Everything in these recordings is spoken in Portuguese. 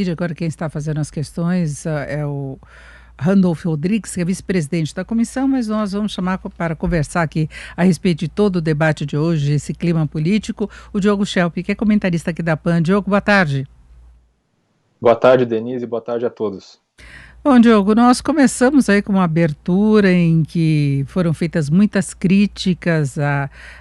E agora quem está fazendo as questões é o Randolfo Rodrigues, que é vice-presidente da comissão, mas nós vamos chamar para conversar aqui a respeito de todo o debate de hoje, esse clima político, o Diogo Schelp, que é comentarista aqui da PAN. Diogo, boa tarde. Boa tarde, Denise, boa tarde a todos. Bom, Diogo, nós começamos aí com uma abertura em que foram feitas muitas críticas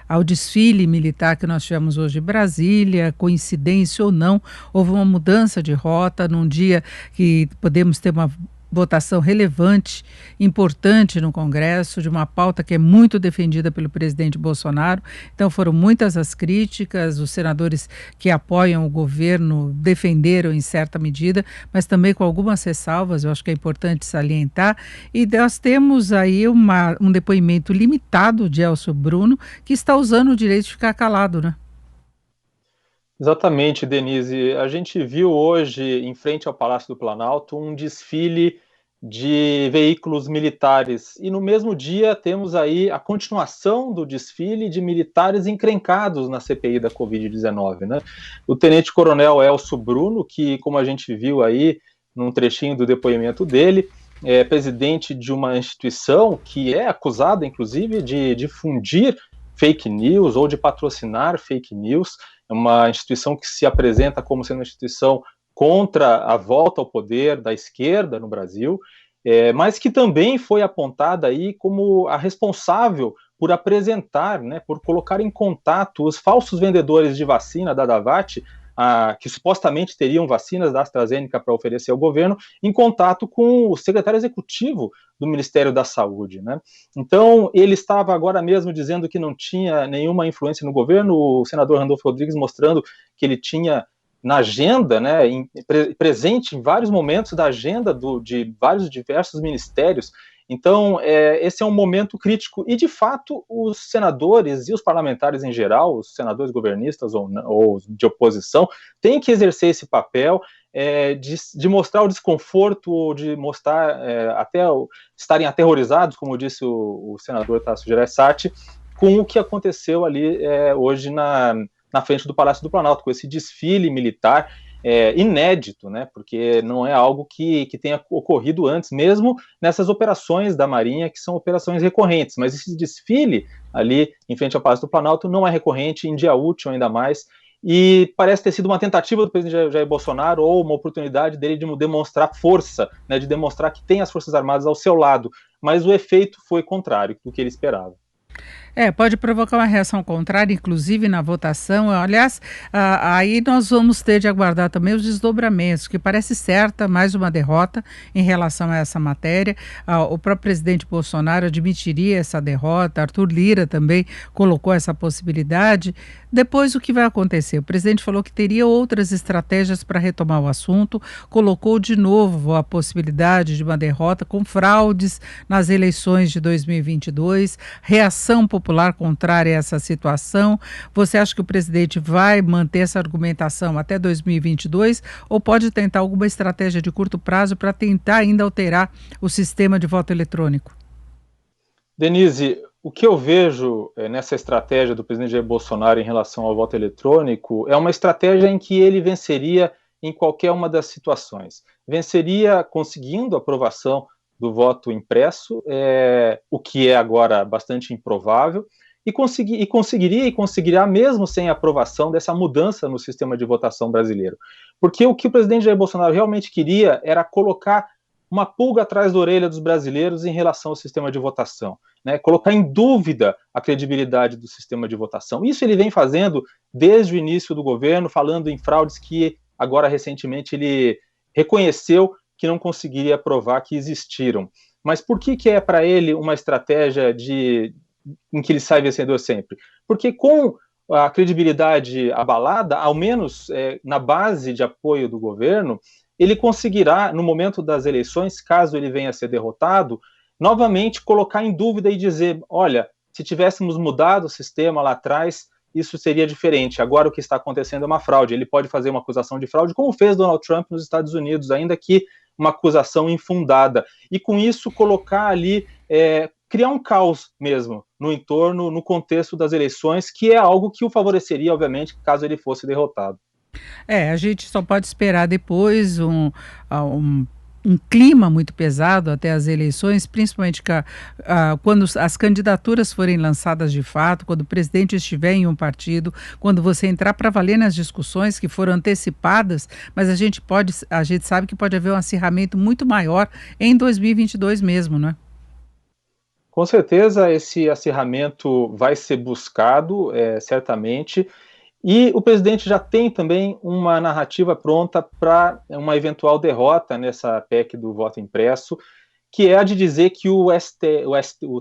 ao desfile militar que nós tivemos hoje em Brasília, coincidência ou não, houve uma mudança de rota num dia que podemos ter uma votação relevante, importante no Congresso, de uma pauta que é muito defendida pelo presidente Bolsonaro. Então foram muitas as críticas, os senadores que apoiam o governo defenderam em certa medida, mas também com algumas ressalvas, eu acho que é importante salientar. E nós temos aí um depoimento limitado de Elcio Bruno, que está usando o direito de ficar calado, né? Exatamente, Denise. A gente viu hoje, em frente ao Palácio do Planalto, um desfile de veículos militares. E no mesmo dia temos aí a continuação do desfile de militares encrencados na CPI da Covid-19, né? O tenente-coronel Elcio Bruno, que, como a gente viu aí num trechinho do depoimento dele, é presidente de uma instituição que é acusada, inclusive, de difundir fake news ou de patrocinar fake news. É uma instituição que se apresenta como sendo uma instituição contra a volta ao poder da esquerda no Brasil, mas que também foi apontada aí como a responsável por apresentar, né, por colocar em contato os falsos vendedores de vacina da Davacht, que supostamente teriam vacinas da AstraZeneca para oferecer ao governo, em contato com o secretário executivo do Ministério da Saúde, né? Então, ele estava agora mesmo dizendo que não tinha nenhuma influência no governo, o senador Randolfo Rodrigues mostrando que ele tinha na agenda, né, presente em vários momentos da agenda de vários diversos ministérios. Então, esse é um momento crítico e, de fato, os senadores e os parlamentares em geral, os senadores governistas ou de oposição, têm que exercer esse papel de mostrar o desconforto, de mostrar até estarem aterrorizados, como disse o senador Tasso Gereissati, com o que aconteceu ali hoje na frente do Palácio do Planalto, com esse desfile militar inédito, né? Porque não é algo que tenha ocorrido antes, mesmo nessas operações da Marinha, que são operações recorrentes, mas esse desfile ali em frente ao Palácio do Planalto não é recorrente, em dia útil ainda mais, e parece ter sido uma tentativa do presidente Jair Bolsonaro ou uma oportunidade dele de demonstrar força, né, de demonstrar que tem as Forças Armadas ao seu lado, mas o efeito foi contrário do que ele esperava. Pode provocar uma reação contrária, inclusive na votação. Aliás, aí nós vamos ter de aguardar também os desdobramentos, que parece certa mais uma derrota em relação a essa matéria. O próprio presidente Bolsonaro admitiria essa derrota, Arthur Lira também colocou essa possibilidade. Depois, o que vai acontecer? O presidente falou que teria outras estratégias para retomar o assunto, colocou de novo a possibilidade de uma derrota com fraudes nas eleições de 2022, reação popular contrária a essa situação. Você acha que o presidente vai manter essa argumentação até 2022 ou pode tentar alguma estratégia de curto prazo para tentar ainda alterar o sistema de voto eletrônico? Denise, o que eu vejo nessa estratégia do presidente Jair Bolsonaro em relação ao voto eletrônico é uma estratégia em que ele venceria em qualquer uma das situações. Venceria conseguindo a aprovação do voto impresso, o que é agora bastante improvável, e conseguirá mesmo sem a aprovação dessa mudança no sistema de votação brasileiro. Porque o que o presidente Jair Bolsonaro realmente queria era colocar uma pulga atrás da orelha dos brasileiros em relação ao sistema de votação, né? Colocar em dúvida a credibilidade do sistema de votação. Isso ele vem fazendo desde o início do governo, falando em fraudes que agora recentemente ele reconheceu que não conseguiria provar que existiram. Mas por que é para ele uma estratégia em que ele sai vencedor sempre? Porque com a credibilidade abalada, ao menos na base de apoio do governo, ele conseguirá, no momento das eleições, caso ele venha a ser derrotado, novamente colocar em dúvida e dizer, olha, se tivéssemos mudado o sistema lá atrás, isso seria diferente. Agora o que está acontecendo é uma fraude. Ele pode fazer uma acusação de fraude, como fez Donald Trump nos Estados Unidos, ainda que uma acusação infundada. E com isso colocar ali, criar um caos mesmo no entorno, no contexto das eleições, que é algo que o favoreceria, obviamente, caso ele fosse derrotado. A gente só pode esperar depois um clima muito pesado até as eleições, principalmente quando as candidaturas forem lançadas de fato, quando o presidente estiver em um partido, quando você entrar para valer nas discussões que foram antecipadas, mas a gente sabe que pode haver um acirramento muito maior em 2022 mesmo, né? Com certeza, esse acirramento vai ser buscado, certamente, e o presidente já tem também uma narrativa pronta para uma eventual derrota nessa PEC do voto impresso, que é a de dizer que o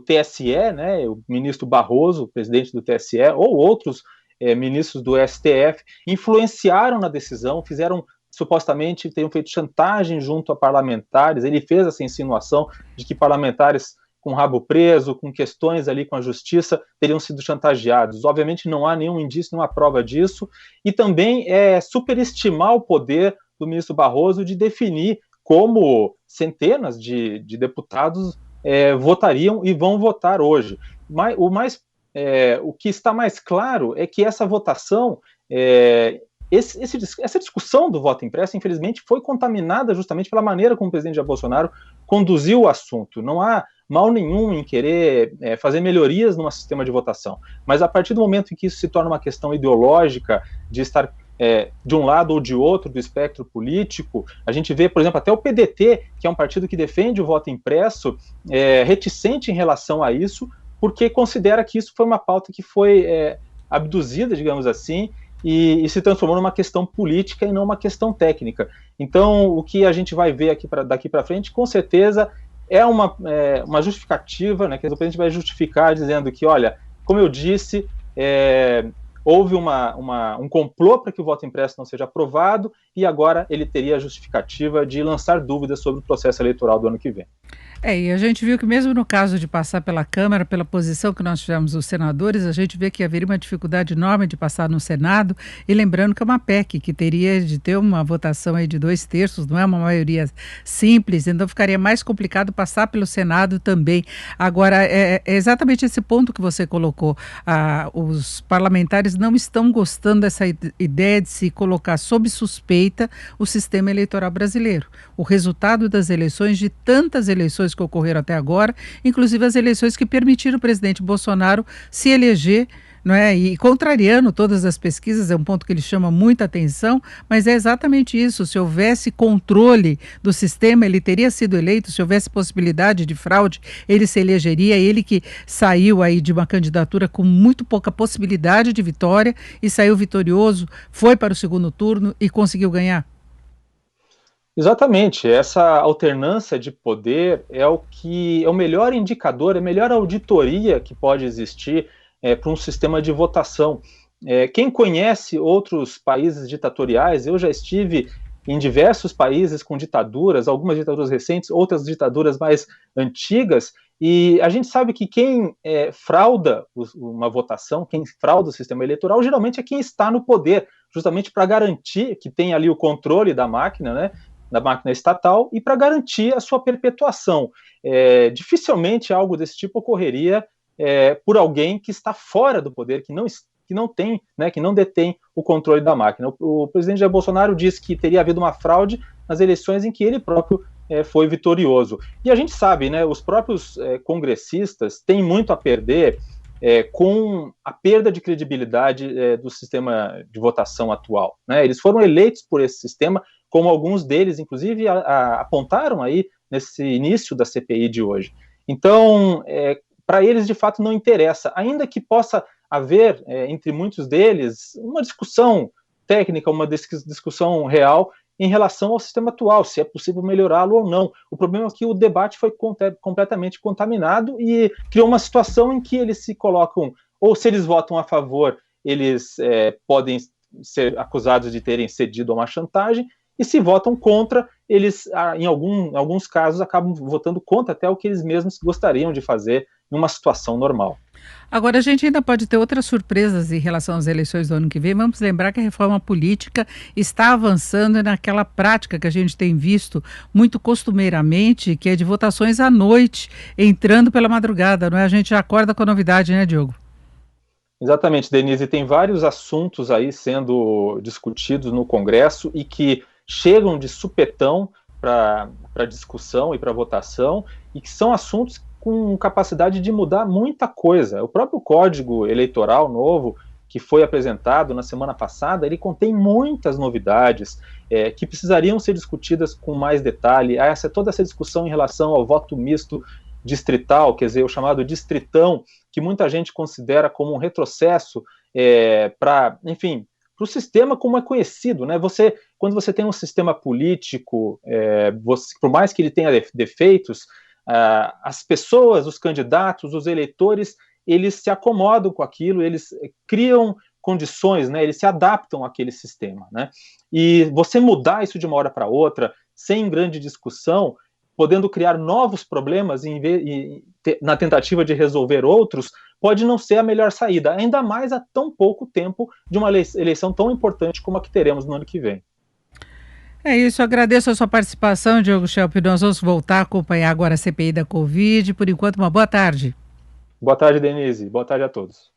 TSE, né, o ministro Barroso, o presidente do TSE, ou outros ministros do STF, influenciaram na decisão, supostamente, teriam feito chantagem junto a parlamentares. Ele fez essa insinuação de que parlamentares com rabo preso, com questões ali com a justiça, teriam sido chantageados. Obviamente não há nenhum indício, nenhuma prova disso, e também superestimar o poder do ministro Barroso de definir como centenas de deputados votariam e vão votar hoje. O que está mais claro é que essa votação, essa discussão do voto impresso, infelizmente, foi contaminada justamente pela maneira como o presidente Jair Bolsonaro conduziu o assunto. Não há mal nenhum em querer fazer melhorias no sistema de votação, mas a partir do momento em que isso se torna uma questão ideológica, de estar de um lado ou de outro do espectro político, a gente vê, por exemplo, até o PDT, que é um partido que defende o voto impresso, reticente em relação a isso, porque considera que isso foi uma pauta que foi abduzida, digamos assim, e se transformou numa questão política e não uma questão técnica. Então, o que a gente vai ver daqui para frente, com certeza, é uma justificativa, né, que o presidente vai justificar dizendo que, olha, como eu disse, houve um complô para que o voto impresso não seja aprovado, e agora ele teria a justificativa de lançar dúvidas sobre o processo eleitoral do ano que vem. E a gente viu que mesmo no caso de passar pela Câmara, pela posição que nós tivemos os senadores, a gente vê que haveria uma dificuldade enorme de passar no Senado, e lembrando que é uma PEC, que teria de ter uma votação aí de 2/3, não é uma maioria simples, então ficaria mais complicado passar pelo Senado também. Agora, é exatamente esse ponto que você colocou, os parlamentares não estão gostando dessa ideia de se colocar sob suspeita o sistema eleitoral brasileiro. O resultado das eleições, de tantas eleições que ocorreram até agora, inclusive as eleições que permitiram o presidente Bolsonaro se eleger, não é? E contrariando todas as pesquisas, é um ponto que ele chama muita atenção, mas é exatamente isso. Se houvesse controle do sistema, ele teria sido eleito. Se houvesse possibilidade de fraude, ele se elegeria. Ele que saiu aí de uma candidatura com muito pouca possibilidade de vitória e saiu vitorioso, foi para o segundo turno e conseguiu ganhar. Exatamente, essa alternância de poder é o melhor indicador, é a melhor auditoria que pode existir para um sistema de votação. Quem conhece outros países ditatoriais, eu já estive em diversos países com ditaduras, algumas ditaduras recentes, outras ditaduras mais antigas, e a gente sabe que quem frauda uma votação, quem frauda o sistema eleitoral, geralmente é quem está no poder, justamente para garantir que tem ali o controle da máquina, né, da máquina estatal, e para garantir a sua perpetuação. Dificilmente algo desse tipo ocorreria por alguém que está fora do poder, que não tem, né, que não detém o controle da máquina. O presidente Jair Bolsonaro disse que teria havido uma fraude nas eleições em que ele próprio foi vitorioso. E a gente sabe, né, os próprios congressistas têm muito a perder com a perda de credibilidade do sistema de votação atual, né? Eles foram eleitos por esse sistema, como alguns deles, inclusive, apontaram aí nesse início da CPI de hoje. Então, para eles, de fato, não interessa, ainda que possa haver, entre muitos deles, uma discussão técnica, uma discussão real em relação ao sistema atual, se é possível melhorá-lo ou não. O problema é que o debate foi completamente contaminado e criou uma situação em que eles se colocam, ou se eles votam a favor, eles podem ser acusados de terem cedido a uma chantagem, e se votam contra, eles, em alguns casos, acabam votando contra até o que eles mesmos gostariam de fazer numa situação normal. Agora, a gente ainda pode ter outras surpresas em relação às eleições do ano que vem. Vamos lembrar que a reforma política está avançando naquela prática que a gente tem visto muito costumeiramente, que é de votações à noite, entrando pela madrugada, não é? A gente já acorda com a novidade, né, Diogo? Exatamente, Denise, tem vários assuntos aí sendo discutidos no Congresso e que chegam de supetão para discussão e para votação, e que são assuntos com capacidade de mudar muita coisa. O próprio Código Eleitoral novo, que foi apresentado na semana passada, ele contém muitas novidades que precisariam ser discutidas com mais detalhe. Toda essa discussão em relação ao voto misto distrital, quer dizer, o chamado distritão, que muita gente considera como um retrocesso para, enfim, para o sistema como é conhecido, né? Quando você tem um sistema político, por mais que ele tenha defeitos, as pessoas, os candidatos, os eleitores, eles se acomodam com aquilo, eles criam condições, né? Eles se adaptam àquele sistema, né? E você mudar isso de uma hora para outra, sem grande discussão, podendo criar novos problemas na tentativa de resolver outros, pode não ser a melhor saída, ainda mais há tão pouco tempo de uma eleição tão importante como a que teremos no ano que vem. É isso, agradeço a sua participação, Diogo Schelp. Nós vamos voltar a acompanhar agora a CPI da Covid. Por enquanto, uma boa tarde. Boa tarde, Denise. Boa tarde a todos.